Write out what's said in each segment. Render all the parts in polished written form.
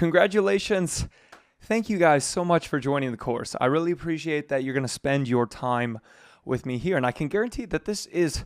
Congratulations. Thank you guys so much for joining the course. I really appreciate that you're going to spend your time with me here. And I can guarantee that this is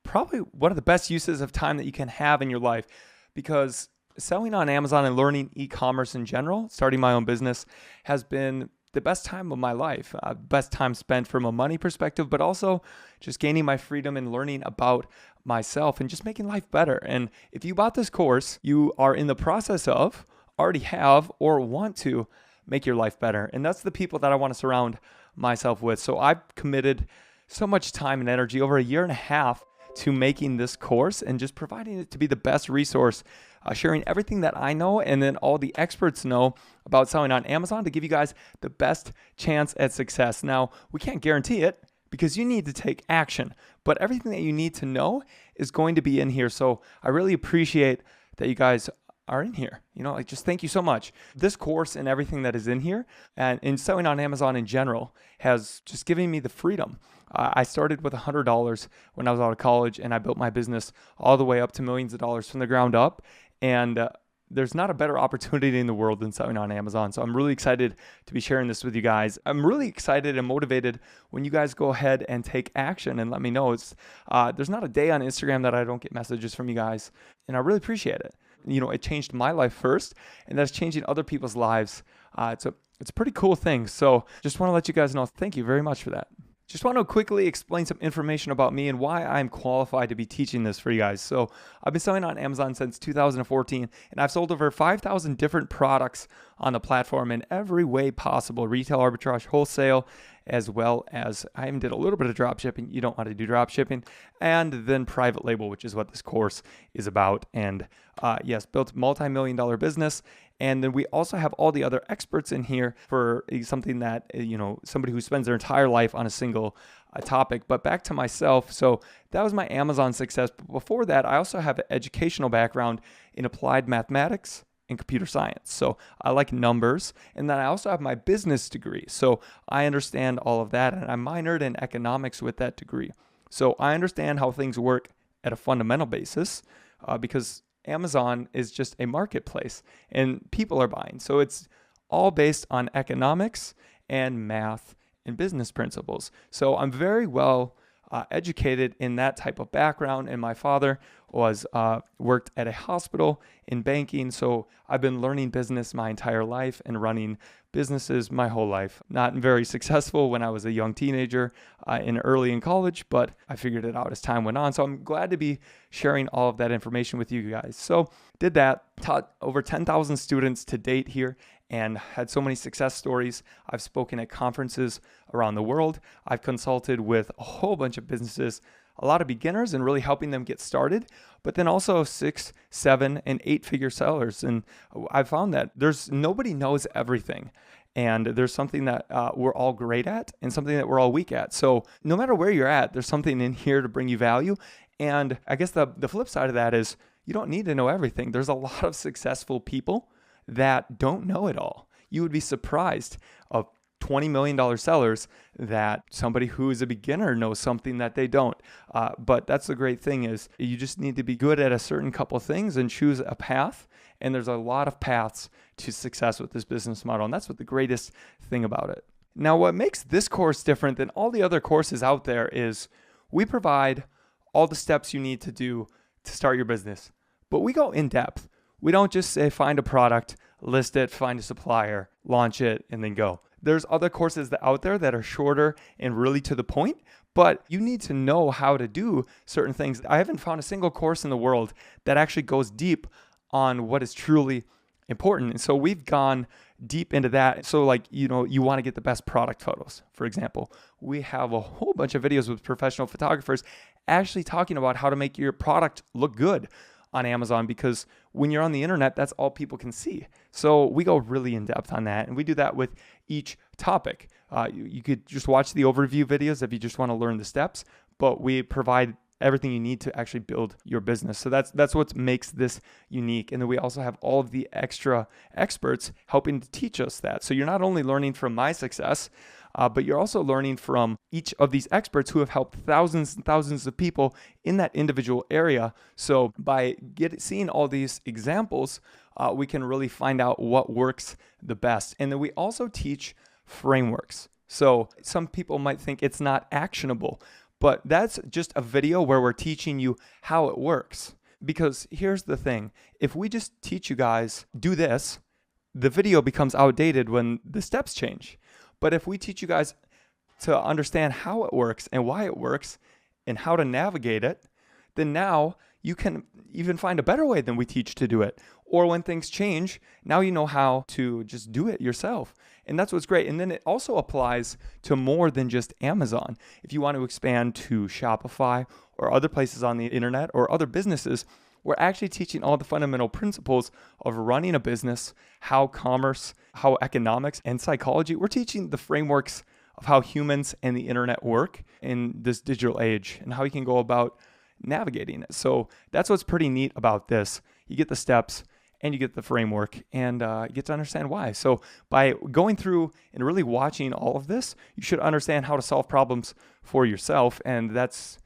probably one of the best uses of time that you can have in your life, because selling on Amazon and learning e-commerce in general, starting my own business, has been the best time of my life, best time spent from a money perspective, but also just gaining my freedom and learning about myself and just making life better. And if you bought this course, you are in the process of, already have, or want to make your life better. And that's the people that I want to surround myself with. So I've committed so much time and energy over a year and a half to making this course and just providing it to be the best resource, sharing everything that I know and then all the experts know about selling on Amazon to give you guys the best chance at success. Now, we can't guarantee it because you need to take action, but everything that you need to know is going to be in here. So I really appreciate that you guys are in here. Just thank you so much. This course and everything that is in here and in selling on Amazon in general has just given me the freedom. I started with $100 when I was out of college, and I built my business all the way up to millions of dollars from the ground up. And there's not a better opportunity in the world than selling on Amazon. So I'm really excited to be sharing this with you guys. I'm really excited and motivated when you guys go ahead and take action and let me know. There's not a day on Instagram that I don't get messages from you guys, and I really appreciate it. It changed my life first, and that's changing other people's lives. It's a pretty cool thing. So just want to let you guys know, thank you very much for that. Just want to quickly explain some information about me and why I'm qualified to be teaching this for you guys. So I've been selling on Amazon since 2014, and I've sold over 5,000 different products on the platform in every way possible: retail, arbitrage, wholesale, as well as I even did a little bit of drop shipping. You don't want to do drop shipping. And then private label, which is what this course is about. And yes, built a multi-million-dollar business. And then we also have all the other experts in here for something that, somebody who spends their entire life on a single topic. But back to myself. So that was my Amazon success. But before that, I also have an educational background in applied mathematics and computer science. So I like numbers. And then I also have my business degree. So I understand all of that. And I minored in economics with that degree. So I understand how things work at a fundamental basis because Amazon is just a marketplace and people are buying. So it's all based on economics and math and business principles. So I'm very well educated in that type of background. And my father was worked at a hospital in banking. So I've been learning business my entire life and running businesses my whole life. Not very successful when I was a young teenager early in college, but I figured it out as time went on. So I'm glad to be sharing all of that information with you guys. So did that, taught over 10,000 students to date here, and had so many success stories. I've spoken at conferences around the world. I've consulted with a whole bunch of businesses, a lot of beginners, and really helping them get started, but then also 6, 7, and 8-figure sellers. And I found that nobody knows everything. And there's something that we're all great at and something that we're all weak at. So no matter where you're at, there's something in here to bring you value. And I guess the flip side of that is you don't need to know everything. There's a lot of successful people that don't know it all. You would be surprised of $20 million sellers that somebody who is a beginner knows something that they don't. But that's the great thing is you just need to be good at a certain couple of things and choose a path. And there's a lot of paths to success with this business model. And that's what the greatest thing about it. Now, what makes this course different than all the other courses out there is we provide all the steps you need to do to start your business. But we go in depth. We don't just say find a product, list it, find a supplier, launch it, and then go. There's other courses out there that are shorter and really to the point, but you need to know how to do certain things. I haven't found a single course in the world that actually goes deep on what is truly important. And so we've gone deep into that. So you want to get the best product photos, for example. We have a whole bunch of videos with professional photographers actually talking about how to make your product look good on Amazon, because when you're on the internet, that's all people can see. So we go really in depth on that, and we do that with each topic. You could just watch the overview videos if you just want to learn the steps, but we provide everything you need to actually build your business. So that's what makes this unique. And then we also have all of the extra experts helping to teach us that. So you're not only learning from my success, but you're also learning from each of these experts who have helped thousands and thousands of people in that individual area. So by seeing all these examples, we can really find out what works the best. And then we also teach frameworks. So some people might think it's not actionable, but that's just a video where we're teaching you how it works. Because here's the thing, if we just teach you guys, do this, the video becomes outdated when the steps change. But if we teach you guys to understand how it works and why it works and how to navigate it, then now you can even find a better way than we teach to do it. Or when things change, now you know how to just do it yourself. And that's what's great. And then it also applies to more than just Amazon. If you want to expand to Shopify or other places on the internet or other businesses, we're actually teaching all the fundamental principles of running a business, how commerce, how economics and psychology. We're teaching the frameworks of how humans and the internet work in this digital age and how you can go about navigating it. So that's what's pretty neat about this. You get the steps and you get the framework, and you get to understand why. So by going through and really watching all of this, you should understand how to solve problems for yourself, and that's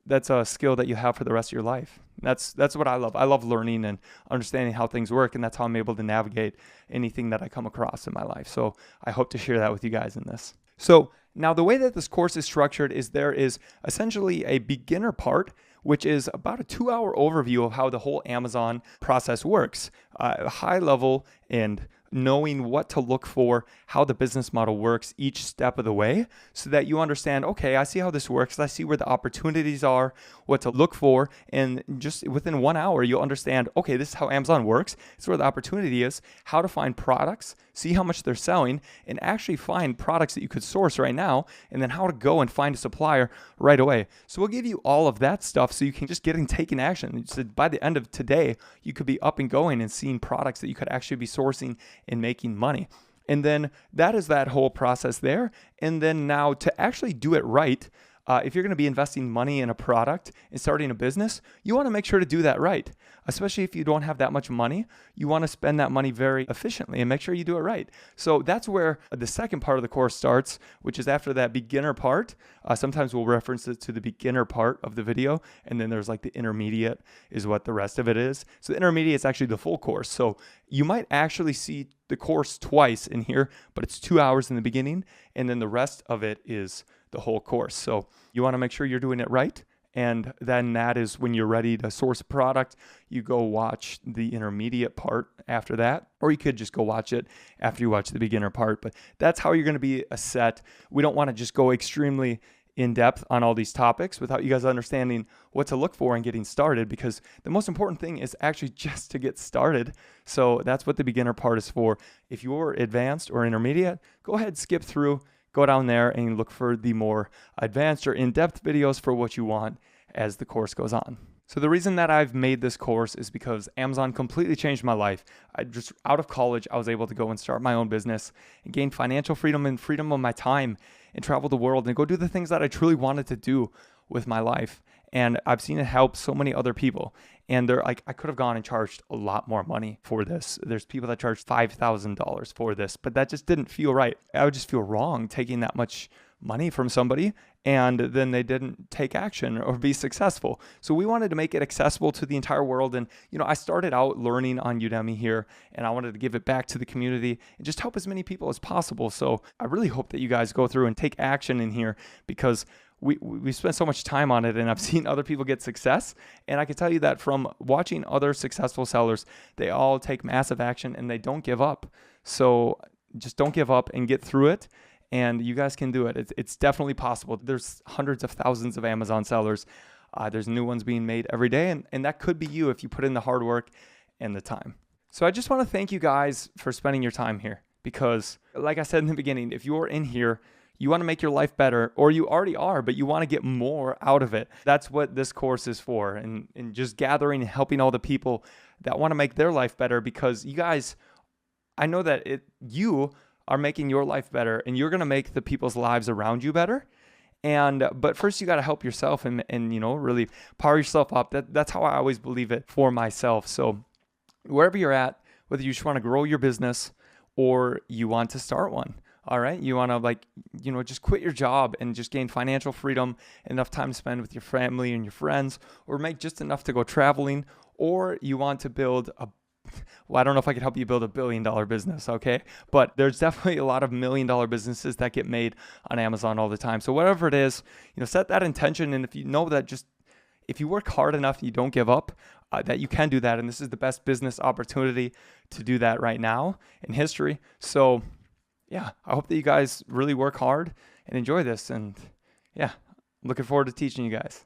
a skill that you have for the rest of your life. That's what I love. I love learning and understanding how things work, and that's how I'm able to navigate anything that I come across in my life. So I hope to share that with you guys in this. So now the way that this course is structured is there is essentially a beginner part, which is about a 2-hour overview of how the whole Amazon process works, high level and knowing what to look for, how the business model works each step of the way, so that you understand, okay, I see how this works. I see where the opportunities are, what to look for. And just within 1 hour, you'll understand, okay, this is how Amazon works. It's where the opportunity is, how to find products, see how much they're selling, and actually find products that you could source right now, and then how to go and find a supplier right away. So we'll give you all of that stuff so you can just get and take an action. So by the end of today, you could be up and going and seeing products that you could actually be sourcing and making money. And then that is that whole process there. And then now to actually do it right, if you're going to be investing money in a product and starting a business, you want to make sure to do that right. Especially if you don't have that much money, you want to spend that money very efficiently and make sure you do it right. So that's where the second part of the course starts, which is after that beginner part. Sometimes we'll reference it to the beginner part of the video, and then there's like the intermediate is what the rest of it is. So the intermediate is actually the full course. So you might actually see the course twice in here, but it's 2 hours in the beginning, and then the rest of it is the whole course. So you want to make sure you're doing it right. And then that is when you're ready to source a product, you go watch the intermediate part after that, or you could just go watch it after you watch the beginner part. But that's how you're going to be a set. We don't want to just go extremely in depth on all these topics without you guys understanding what to look for and getting started, because the most important thing is actually just to get started. So that's what the beginner part is for. If you're advanced or intermediate, go ahead, skip through, go down there and look for the more advanced or in-depth videos for what you want as the course goes on. So the reason that I've made this course is because Amazon completely changed my life. I just out of college, I was able to go and start my own business and gain financial freedom and freedom of my time and travel the world and go do the things that I truly wanted to do with my life. And I've seen it help so many other people. And they're like, I could have gone and charged a lot more money for this. There's people that charge $5,000 for this, but that just didn't feel right. I would just feel wrong taking that much money from somebody and then they didn't take action or be successful. So we wanted to make it accessible to the entire world. And, I started out learning on Udemy here, and I wanted to give it back to the community and just help as many people as possible. So I really hope that you guys go through and take action in here, because we spent so much time on it, and I've seen other people get success. And I can tell you that from watching other successful sellers, they all take massive action and they don't give up. So just don't give up and get through it. And you guys can do it. It's definitely possible. There's hundreds of thousands of Amazon sellers. There's new ones being made every day. And that could be you if you put in the hard work and the time. So I just want to thank you guys for spending your time here, because like I said in the beginning, if you're in here, you want to make your life better, or you already are, but you want to get more out of it. That's what this course is for. And just gathering and helping all the people that want to make their life better, because you guys, I know that you are making your life better, and you're going to make the people's lives around you better. But first you got to help yourself and really power yourself up. That's how I always believe it for myself. So wherever you're at, whether you just want to grow your business or you want to start one, All right. You want to just quit your job and just gain financial freedom, enough time to spend with your family and your friends, or make just enough to go traveling. Or you want to build well, I don't know if I could help you build $1 billion business. Okay. But there's definitely a lot of $1 million businesses that get made on Amazon all the time. So whatever it is, set that intention. And if you know that if you work hard enough, you don't give up, that you can do that. And this is the best business opportunity to do that right now in history. So yeah, I hope that you guys really work hard and enjoy this. And yeah, looking forward to teaching you guys.